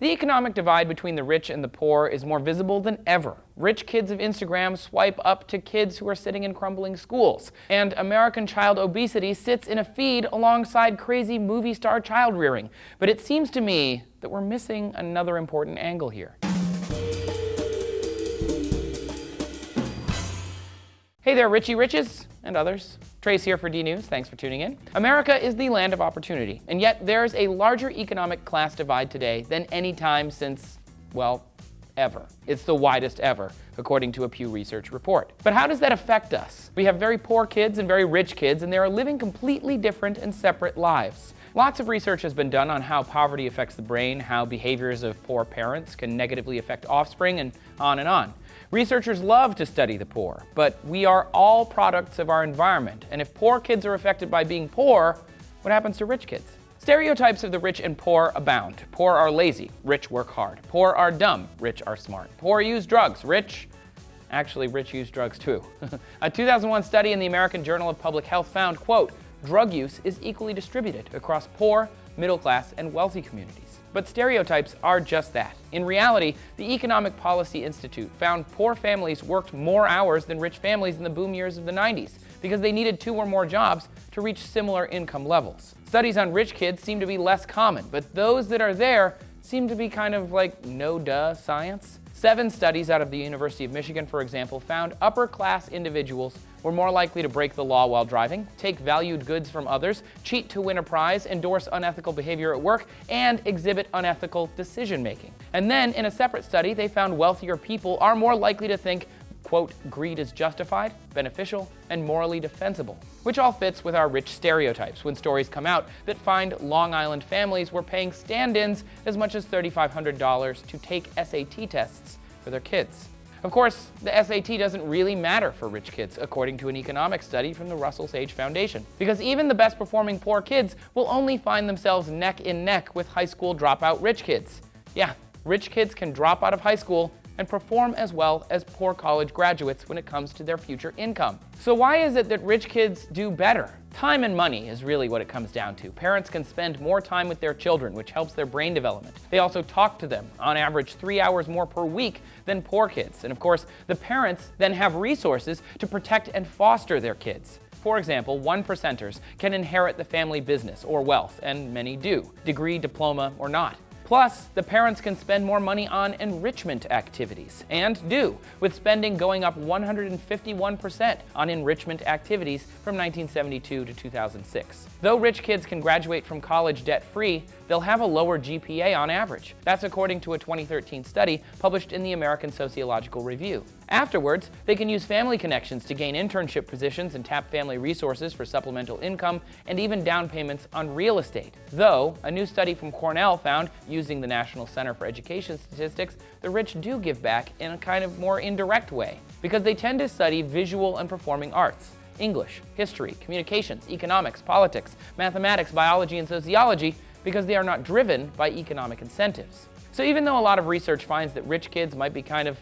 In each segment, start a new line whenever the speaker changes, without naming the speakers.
The economic divide between the rich and the poor is more visible than ever. Rich kids of Instagram swipe up to kids who are sitting in crumbling schools. And American child obesity sits in a feed alongside crazy movie star child rearing. But it seems to me that we're missing another important angle here. Hey there, Richie Riches and others. Trace here for D News. Thanks for tuning in. America is the land of opportunity, and yet there's a larger economic class divide today than any time since, well, ever. It's the widest ever, according to a Pew Research report. But how does that affect us? We have very poor kids and very rich kids, and they are living completely different and separate lives. Lots of research has been done on how poverty affects the brain, how behaviors of poor parents can negatively affect offspring, and on and on. Researchers love to study the poor, but we are all products of our environment, and if poor kids are affected by being poor, what happens to rich kids? Stereotypes of the rich and poor abound. Poor are lazy, rich work hard. Poor are dumb, rich are smart. Poor use drugs, rich use drugs too. A 2001 study in the American Journal of Public Health found, quote, drug use is equally distributed across poor, middle class, and wealthy communities. But stereotypes are just that. In reality, the Economic Policy Institute found poor families worked more hours than rich families in the boom years of the 90s because they needed 2 or more jobs to reach similar income levels. Studies on rich kids seem to be less common, but those that are there seem to be kind of like no-duh science. 7 studies out of the University of Michigan, for example, found upper-class individuals were more likely to break the law while driving, take valued goods from others, cheat to win a prize, endorse unethical behavior at work, and exhibit unethical decision-making. And then, in a separate study, they found wealthier people are more likely to think, quote, greed is justified, beneficial, and morally defensible, which all fits with our rich stereotypes when stories come out that find Long Island families were paying stand-ins as much as $3,500 to take SAT tests for their kids. Of course, the SAT doesn't really matter for rich kids, according to an economic study from the Russell Sage Foundation, because even the best performing poor kids will only find themselves neck and neck with high school dropout rich kids. Yeah, rich kids can drop out of high school and perform as well as poor college graduates when it comes to their future income. So why is it that rich kids do better? Time and money is really what it comes down to. Parents can spend more time with their children, which helps their brain development. They also talk to them, on average 3 hours more per week than poor kids. And of course, the parents then have resources to protect and foster their kids. For example, 1%ers can inherit the family business or wealth, and many do, degree, diploma, or not. Plus, the parents can spend more money on enrichment activities, and do, with spending going up 151% on enrichment activities from 1972 to 2006. Though rich kids can graduate from college debt-free, they'll have a lower GPA on average. That's according to a 2013 study published in the American Sociological Review. Afterwards, they can use family connections to gain internship positions and tap family resources for supplemental income and even down payments on real estate. Though, a new study from Cornell found, using the National Center for Education Statistics, the rich do give back in a kind of more indirect way, because they tend to study visual and performing arts, English, history, communications, economics, politics, mathematics, biology, and sociology, because they are not driven by economic incentives. So even though a lot of research finds that rich kids might be kind of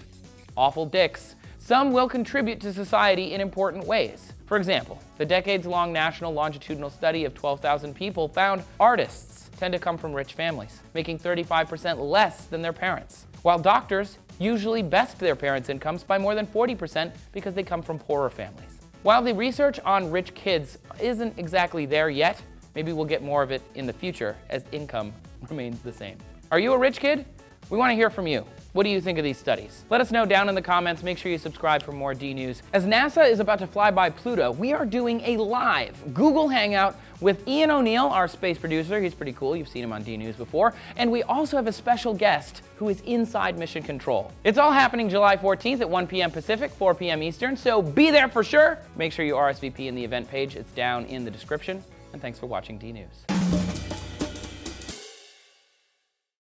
awful dicks, some will contribute to society in important ways. For example, the decades-long national longitudinal study of 12,000 people found artists tend to come from rich families, making 35% less than their parents, while doctors usually best their parents' incomes by more than 40% because they come from poorer families. While the research on rich kids isn't exactly there yet, maybe we'll get more of it in the future as income remains the same. Are you a rich kid? We want to hear from you. What do you think of these studies? Let us know down in the comments. Make sure you subscribe for more D News. As NASA is about to fly by Pluto, we are doing a live Google Hangout with Ian O'Neill, our space producer. He's pretty cool. You've seen him on D News before. And we also have a special guest who is inside Mission Control. It's all happening July 14th at 1 p.m. Pacific, 4 p.m. Eastern, so be there for sure. Make sure you RSVP in the event page. It's down in the description. And thanks for watching D News.